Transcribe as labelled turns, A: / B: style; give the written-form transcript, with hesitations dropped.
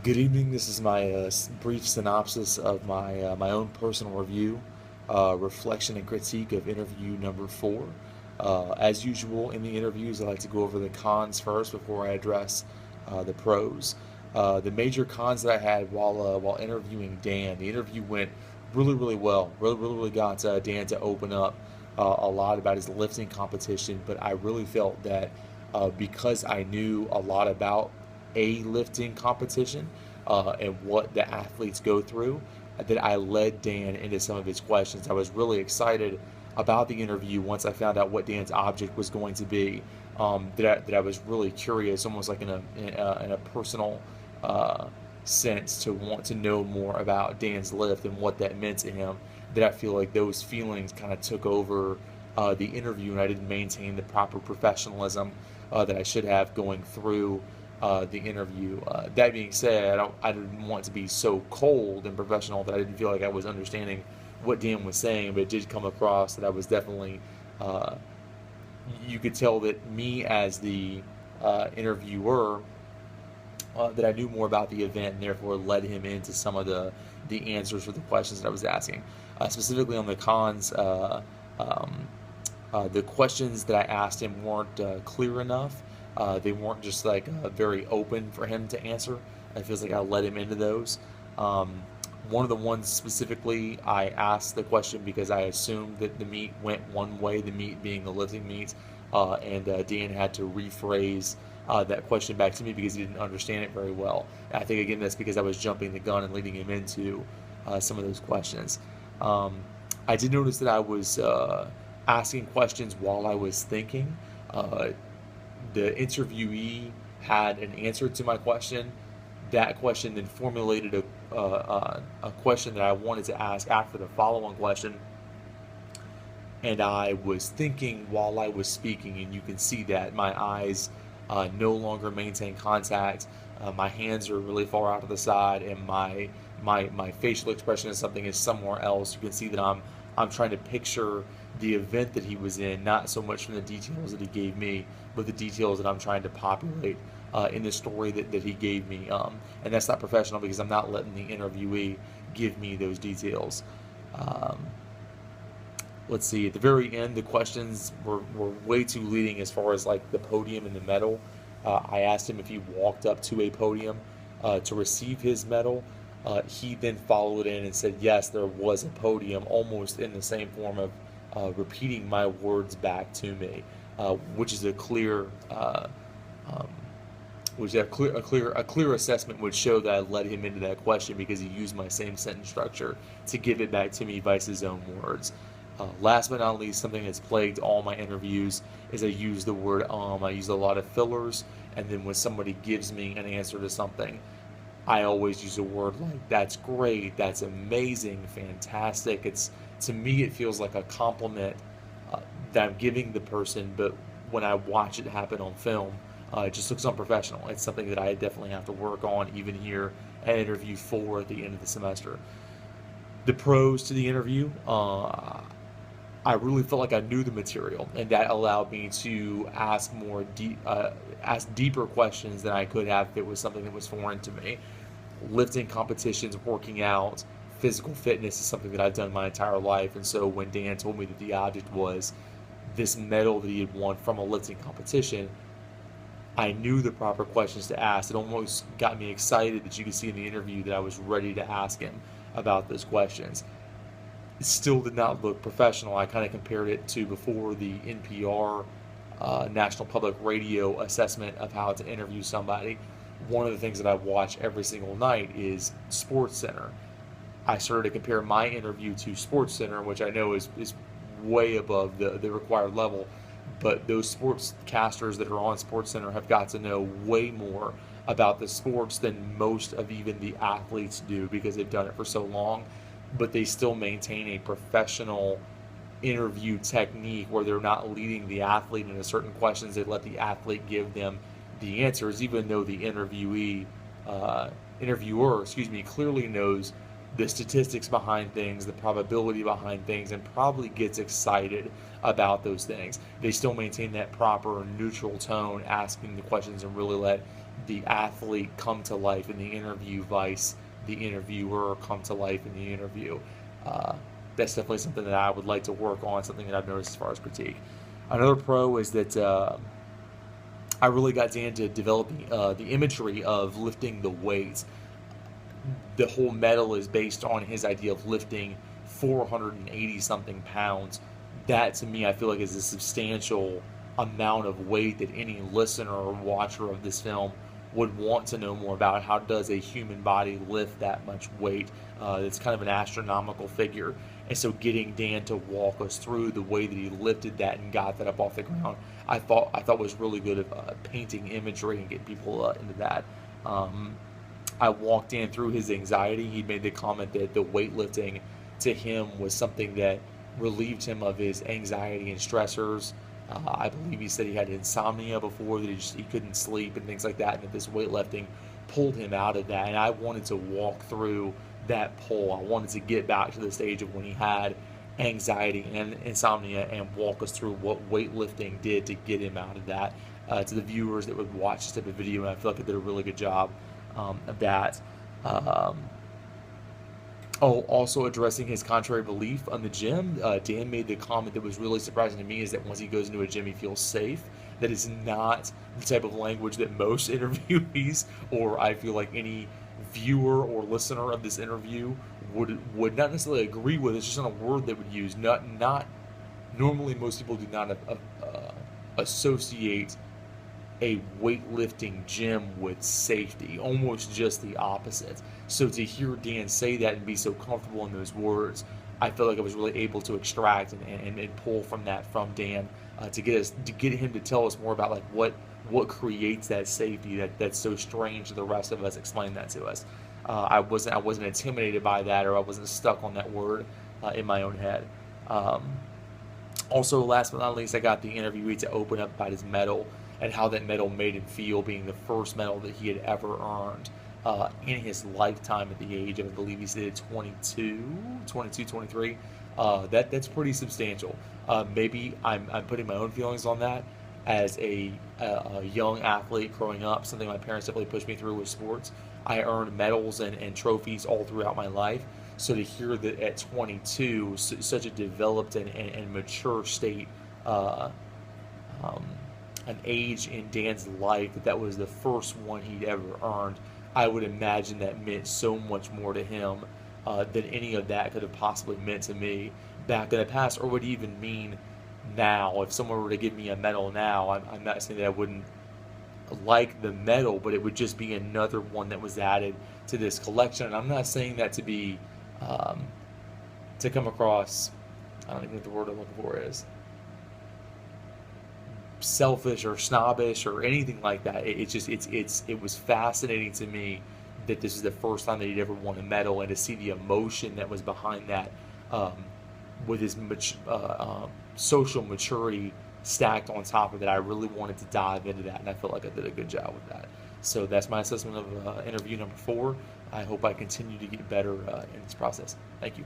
A: Good evening. This is my brief synopsis of my own personal review, reflection and critique of interview number 4. As usual in the interviews, I like to go over the cons first before I address the pros. The major cons that I had while interviewing Dan, the interview went really well. Really got Dan to open up a lot about his lifting competition, but I really felt that because I knew a lot about a lifting competition and what the athletes go through, that I led Dan into some of his questions. I was really excited about the interview once I found out what Dan's object was going to be. That I was really curious, almost like in a personal sense, to want to know more about Dan's lift and what that meant to him. That I feel like those feelings kind of took over the interview, and I didn't maintain the proper professionalism that I should have going through the interview. That being said, I didn't want to be so cold and professional that I didn't feel like I was understanding what Dan was saying, but it did come across that I was definitely, you could tell that me as the interviewer, that I knew more about the event and therefore led him into some of the answers for the questions that I was asking. Specifically on the cons, the questions that I asked him weren't clear enough. They weren't just like very open for him to answer. It feels like I led him into those. One of the ones specifically, I asked the question because I assumed that the meet went one way, the meet being the lifting meet, and Dan had to rephrase that question back to me because he didn't understand it very well. I think again that's because I was jumping the gun and leading him into some of those questions. I did notice that I was asking questions while I was thinking. The interviewee had an answer to my question. That question then formulated a question that I wanted to ask after the follow-on question, and I was thinking while I was speaking, and you can see that my eyes no longer maintain contact. My hands are really far out to the side, and my facial expression is somewhere else. You can see that I'm trying to picture the event that he was in, not so much from the details that he gave me, but the details that I'm trying to populate in the story that he gave me. And that's not professional because I'm not letting the interviewee give me those details. Um, let's see, at the very end, the questions were way too leading as far as like the podium and the medal. I asked him if he walked up to a podium to receive his medal. He then followed in and said, yes, there was a podium, almost in the same form of repeating my words back to me, which is a clear, um, which a clear assessment would show that I led him into that question because he used my same sentence structure to give it back to me by his own words. Last but not least, something that's plagued all my interviews is I use the word I use a lot of fillers, and then when somebody gives me an answer to something, I always use a word like "that's great," "that's amazing," "fantastic." It's to me, it feels like a compliment that I'm giving the person, but when I watch it happen on film, it just looks unprofessional. It's something that I definitely have to work on, even here at interview 4 at the end of the semester. The pros to the interview, I really felt like I knew the material, and that allowed me to ask deeper questions than I could have if it was something that was foreign to me. Lifting competitions, working out, physical fitness is something that I've done my entire life, and so when Dan told me that the object was this medal that he had won from a lifting competition, I knew the proper questions to ask. It almost got me excited that you could see in the interview that I was ready to ask him about those questions. It still did not look professional. I kind of compared it to before the NPR National Public Radio assessment of how to interview somebody. One of the things that I watch every single night is SportsCenter. I started to compare my interview to SportsCenter, which I know is way above the required level. But those sportscasters that are on SportsCenter have got to know way more about the sports than most of even the athletes do because they've done it for so long. But they still maintain a professional interview technique where they're not leading the athlete into certain questions. They let the athlete give them the answers, even though the interviewer, clearly knows the statistics behind things, the probability behind things, and probably gets excited about those things. They still maintain that proper neutral tone, asking the questions, and really let the athlete come to life in the interview, vice the interviewer come to life in the interview. Uh, that's definitely something that I would like to work on, something that I've noticed as far as critique. Another pro is that I really got Dan to developing the imagery of lifting the weights. The whole medal is based on his idea of lifting 480 something pounds. That to me, I feel like is a substantial amount of weight that any listener or watcher of this film would want to know more about. How does a human body lift that much weight? It's kind of an astronomical figure. And so getting Dan to walk us through the way that he lifted that and got that up off the ground, I thought was really good at painting imagery and getting people into that. Um, I walked in through his anxiety. He made the comment that the weightlifting to him was something that relieved him of his anxiety and stressors. I believe he said he had insomnia before, that he couldn't sleep and things like that, and that this weightlifting pulled him out of that. And I wanted to walk through that pull. I wanted to get back to the stage of when he had anxiety and insomnia and walk us through what weightlifting did to get him out of that. To the viewers that would watch this type of video, and I feel like I did a really good job of that. Um, also addressing his contrary belief on the gym, Dan made the comment that was really surprising to me is that once he goes into a gym, he feels safe. That is not the type of language that most interviewees, or I feel like any viewer or listener of this interview would not necessarily agree with. It's just not a word they would use. Not normally most people do not associate a weightlifting gym with safety, almost just the opposite. So to hear Dan say that and be so comfortable in those words, I felt like I was really able to extract and pull from that from Dan to get him to tell us more about like what creates that safety that's so strange to the rest of us. Explain that to us. I wasn't intimidated by that, or I wasn't stuck on that word in my own head. Also, last but not least, I got the interviewee to open up about his medal and how that medal made him feel, being the first medal that he had ever earned in his lifetime at the age of, I believe he said 22, 23. That's pretty substantial. Maybe I'm putting my own feelings on that. As a young athlete growing up, something my parents definitely pushed me through was sports. I earned medals and trophies all throughout my life. So to hear that at 22, such a developed and mature state, an age in Dan's life that was the first one he'd ever earned, I would imagine that meant so much more to him than any of that could have possibly meant to me back in the past, or would even mean now. If someone were to give me a medal now, I'm not saying that I wouldn't like the medal, but it would just be another one that was added to this collection. And I'm not saying that to be to come across, I don't even know what the word I'm looking for is, selfish or snobbish or anything like that. It was fascinating to me that this is the first time that he'd ever won a medal, and to see the emotion that was behind that, with his social maturity stacked on top of it. I really wanted to dive into that, and I felt like I did a good job with that. So that's my assessment of interview number 4. I hope I continue to get better in this process. Thank you.